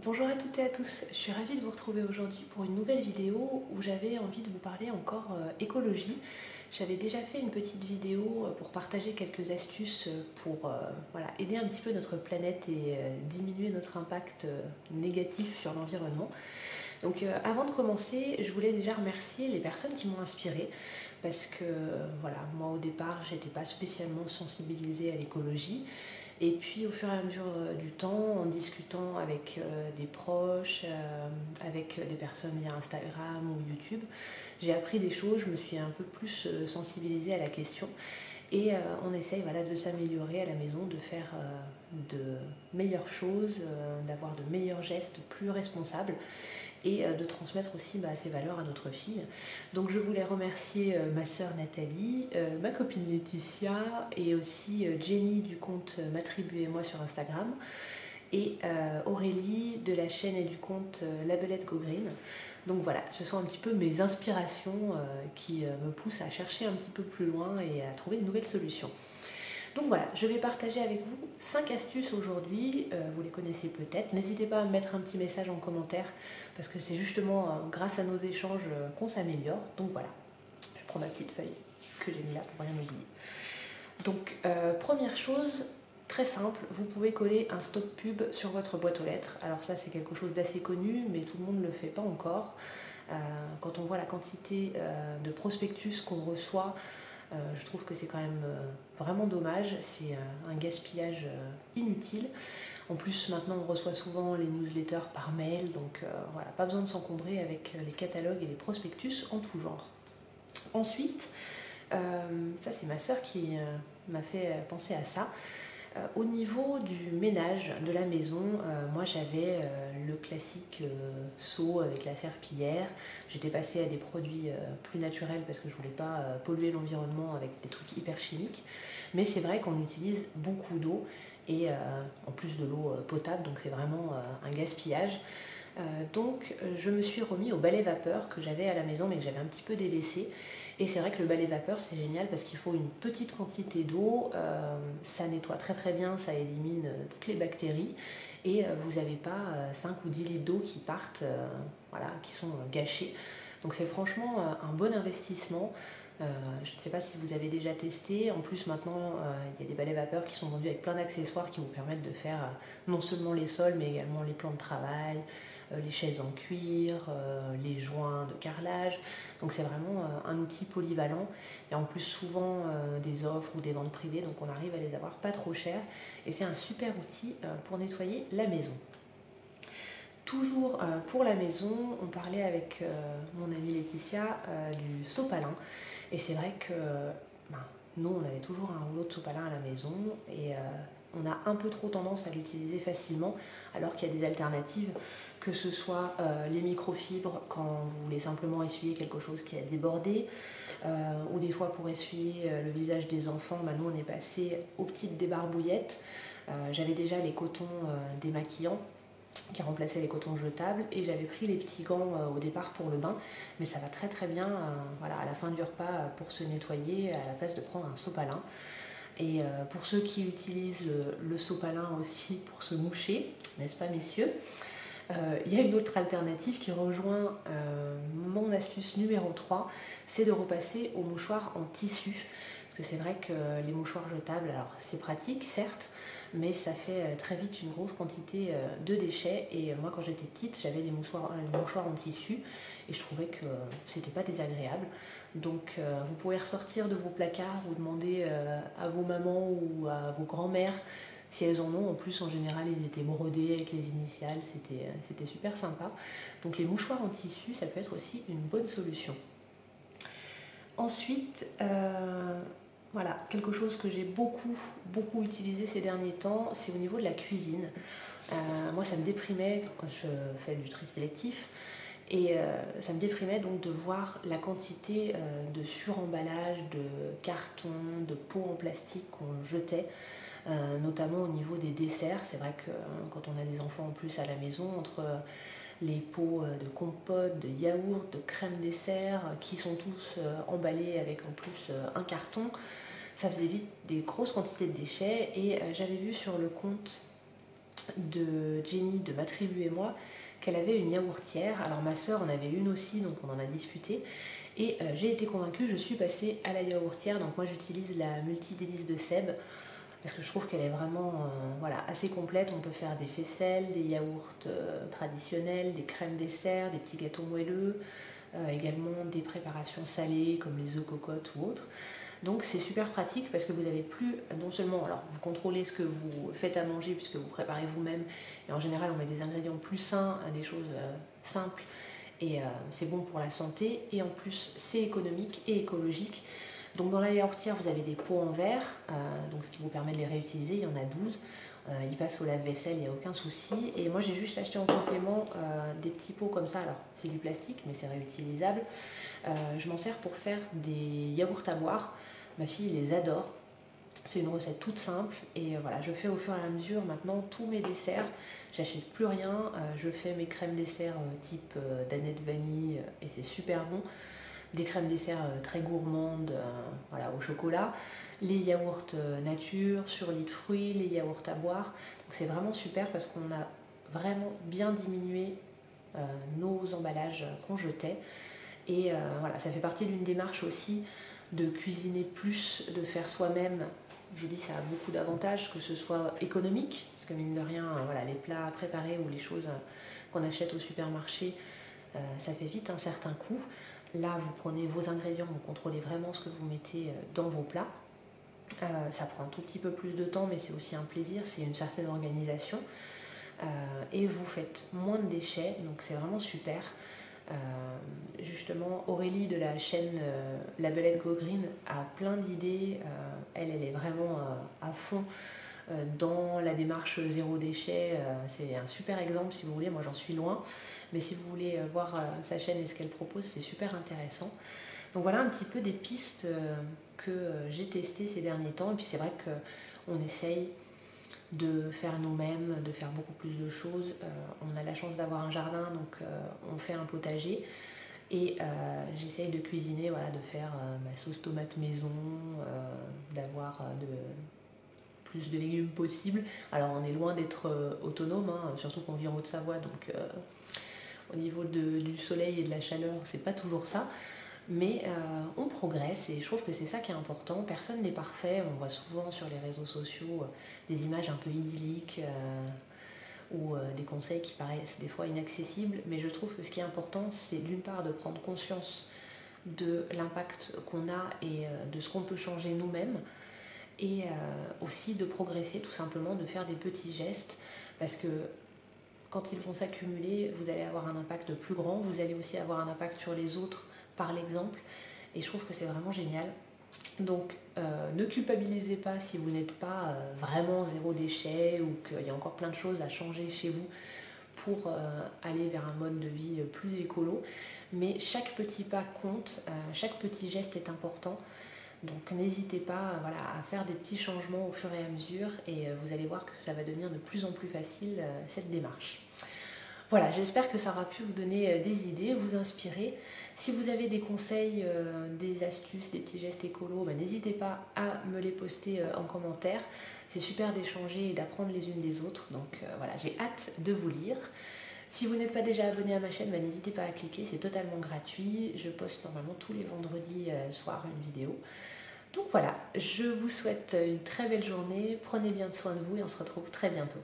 Bonjour à toutes et à tous, je suis ravie de vous retrouver aujourd'hui pour une nouvelle vidéo où j'avais envie de vous parler encore écologie. J'avais déjà fait une petite vidéo pour partager quelques astuces pour voilà, aider un petit peu notre planète et diminuer notre impact négatif sur l'environnement. Donc avant de commencer, je voulais déjà remercier les personnes qui m'ont inspirée parce que voilà, moi au départ, j'étais pas spécialement sensibilisée à l'écologie. Et puis au fur et à mesure du temps, en discutant avec des proches, avec des personnes via Instagram ou YouTube, j'ai appris des choses, je me suis un peu plus sensibilisée à la question. Et on essaye voilà, de s'améliorer à la maison, de faire de meilleures choses, d'avoir de meilleurs gestes plus responsables et de transmettre aussi ces valeurs à notre fille. Donc je voulais remercier ma sœur Nathalie, ma copine Laetitia et aussi Jenny du compte Ma Tribu et moi sur Instagram et Aurélie de la chaîne et du compte La Belette Go Green. Donc voilà, ce sont un petit peu mes inspirations qui me poussent à chercher un petit peu plus loin et à trouver de nouvelles solutions. Donc voilà, je vais partager avec vous 5 astuces aujourd'hui, vous les connaissez peut-être. N'hésitez pas à me mettre un petit message en commentaire parce que c'est justement grâce à nos échanges qu'on s'améliore. Donc voilà, je prends ma petite feuille que j'ai mis là pour rien oublier. Donc première chose, très simple, vous pouvez coller un stop pub sur votre boîte aux lettres. Alors ça c'est quelque chose d'assez connu mais tout le monde ne le fait pas encore. Quand on voit la quantité de prospectus qu'on reçoit, je trouve que c'est quand même vraiment dommage, c'est un gaspillage inutile. En plus, maintenant, on reçoit souvent les newsletters par mail, donc voilà, pas besoin de s'encombrer avec les catalogues et les prospectus en tout genre. Ensuite, ça c'est ma sœur qui m'a fait penser à ça. Au niveau du ménage de la maison, moi j'avais le classique seau avec la serpillière. J'étais passée à des produits plus naturels parce que je voulais pas polluer l'environnement avec des trucs hyper chimiques. Mais c'est vrai qu'on utilise beaucoup d'eau et en plus de l'eau potable, donc c'est vraiment un gaspillage. Donc je me suis remis au balai vapeur que j'avais à la maison mais que j'avais un petit peu délaissé. Et c'est vrai que le balai vapeur c'est génial parce qu'il faut une petite quantité d'eau, ça nettoie très très bien, ça élimine toutes les bactéries et vous n'avez pas 5 ou 10 litres d'eau qui partent, voilà, qui sont gâchés. Donc c'est franchement un bon investissement. Je ne sais pas si vous avez déjà testé. En plus maintenant il y a des balais vapeur qui sont vendus avec plein d'accessoires qui vous permettent de faire non seulement les sols mais également les plans de travail, les chaises en cuir, les joints de carrelage. Donc c'est vraiment un outil polyvalent. Il y a en plus souvent des offres ou des ventes privées, donc on arrive à les avoir pas trop cher. Et c'est un super outil pour nettoyer la maison. Toujours pour la maison, on parlait avec mon amie Laetitia du sopalin. Et c'est vrai que ben, nous, on avait toujours un rouleau de sopalin à la maison et on a un peu trop tendance à l'utiliser facilement alors qu'il y a des alternatives, que ce soit les microfibres quand vous voulez simplement essuyer quelque chose qui a débordé ou des fois pour essuyer le visage des enfants, ben, nous on est passé aux petites débarbouillettes. J'avais déjà les cotons démaquillants qui remplaçaient les cotons jetables et j'avais pris les petits gants au départ pour le bain, mais ça va très très bien voilà, à la fin du repas pour se nettoyer à la place de prendre un sopalin. Et pour ceux qui utilisent le sopalin aussi pour se moucher, n'est-ce pas messieurs, il y a une autre alternative qui rejoint mon astuce numéro 3, c'est de repasser aux mouchoirs en tissu. Parce que c'est vrai que les mouchoirs jetables, alors c'est pratique certes, mais ça fait très vite une grosse quantité de déchets. Et moi quand j'étais petite, j'avais des mouchoirs en tissu et je trouvais que c'était pas désagréable. Donc vous pouvez ressortir de vos placards ou demander à vos mamans ou à vos grands-mères si elles en ont. En plus, en général, ils étaient brodés avec les initiales, c'était super sympa. Donc les mouchoirs en tissu, ça peut être aussi une bonne solution. Ensuite, voilà, quelque chose que j'ai beaucoup utilisé ces derniers temps, c'est au niveau de la cuisine. Moi, ça me déprimait quand je fais du tri sélectif. Et ça me déprimait donc de voir la quantité de suremballage, de cartons, de pots en plastique qu'on jetait, notamment au niveau des desserts. C'est vrai que quand on a des enfants en plus à la maison, entre les pots de compote, de yaourt, de crème dessert, qui sont tous emballés avec en plus un carton, ça faisait vite des grosses quantités de déchets. Et j'avais vu sur le compte de Jenny de ma tribu et moi qu'elle avait une yaourtière. Alors ma soeur en avait une aussi, donc on en a discuté. Et j'ai été convaincue, je suis passée à la yaourtière. Donc moi j'utilise la multi-délice de Seb parce que je trouve qu'elle est vraiment voilà, assez complète. On peut faire des faisselles, des yaourts traditionnels, des crèmes dessert, des petits gâteaux moelleux, également des préparations salées comme les œufs cocottes ou autres. Donc c'est super pratique parce que vous n'avez plus, non seulement, alors vous contrôlez ce que vous faites à manger puisque vous préparez vous-même, et en général on met des ingrédients plus sains, des choses simples, et c'est bon pour la santé, et en plus c'est économique et écologique. Donc dans la yaourtière vous avez des pots en verre, donc ce qui vous permet de les réutiliser, il y en a 12. Ils passent au lave-vaisselle, il n'y a aucun souci. Et moi j'ai juste acheté en complément des petits pots comme ça, alors c'est du plastique mais c'est réutilisable. Je m'en sers pour faire des yaourts à boire. Ma fille les adore. C'est une recette toute simple et voilà, je fais au fur et à mesure maintenant tous mes desserts. J'achète plus rien, je fais mes crèmes dessert type Danette vanille et c'est super bon. Des crèmes dessert très gourmandes voilà, au chocolat. Les yaourts nature, sur lit de fruits, les yaourts à boire. Donc c'est vraiment super parce qu'on a vraiment bien diminué nos emballages qu'on jetait. Et voilà, ça fait partie d'une démarche aussi de cuisiner plus, de faire soi-même. Je dis ça a beaucoup d'avantages, que ce soit économique, parce que mine de rien, voilà, les plats préparés ou les choses qu'on achète au supermarché, ça fait vite un certain coût. Là, vous prenez vos ingrédients, vous contrôlez vraiment ce que vous mettez dans vos plats. Ça prend un tout petit peu plus de temps, mais c'est aussi un plaisir, c'est une certaine organisation. Et vous faites moins de déchets, donc c'est vraiment super. Justement, Aurélie de la chaîne La Belette Go Green a plein d'idées. Elle est vraiment à fond dans la démarche zéro déchet. C'est un super exemple si vous voulez. Moi, j'en suis loin. Mais si vous voulez voir sa chaîne et ce qu'elle propose, c'est super intéressant. Donc voilà un petit peu des pistes que j'ai testées ces derniers temps. Et puis c'est vrai qu'on essaye de faire nous-mêmes, de faire beaucoup plus de choses. On a la chance d'avoir un jardin, donc on fait un potager. Et j'essaye de cuisiner, voilà, de faire ma sauce tomate maison, d'avoir plus de légumes possible. Alors on est loin d'être autonome, hein, surtout qu'on vit en Haute-Savoie, donc au niveau du soleil et de la chaleur, c'est pas toujours ça. Mais on progresse et je trouve que c'est ça qui est important. Personne n'est parfait. On voit souvent sur les réseaux sociaux des images un peu idylliques ou des conseils qui paraissent des fois inaccessibles. Mais je trouve que ce qui est important, c'est d'une part de prendre conscience de l'impact qu'on a et de ce qu'on peut changer nous-mêmes. Et aussi de progresser tout simplement, de faire des petits gestes. Parce que quand ils vont s'accumuler, vous allez avoir un impact plus grand. Vous allez aussi avoir un impact sur les autres par l'exemple, et je trouve que c'est vraiment génial. Donc ne culpabilisez pas si vous n'êtes pas vraiment zéro déchet ou qu'il y a encore plein de choses à changer chez vous pour aller vers un mode de vie plus écolo, mais chaque petit pas compte, chaque petit geste est important. Donc n'hésitez pas voilà, à faire des petits changements au fur et à mesure et vous allez voir que ça va devenir de plus en plus facile cette démarche. Voilà, j'espère que ça aura pu vous donner des idées, vous inspirer. Si vous avez des conseils, des astuces, des petits gestes écolos, n'hésitez pas à me les poster en commentaire. C'est super d'échanger et d'apprendre les unes des autres. Donc voilà, j'ai hâte de vous lire. Si vous n'êtes pas déjà abonné à ma chaîne, n'hésitez pas à cliquer, c'est totalement gratuit. Je poste normalement tous les vendredis soir une vidéo. Donc voilà, je vous souhaite une très belle journée, prenez bien soin de vous et on se retrouve très bientôt.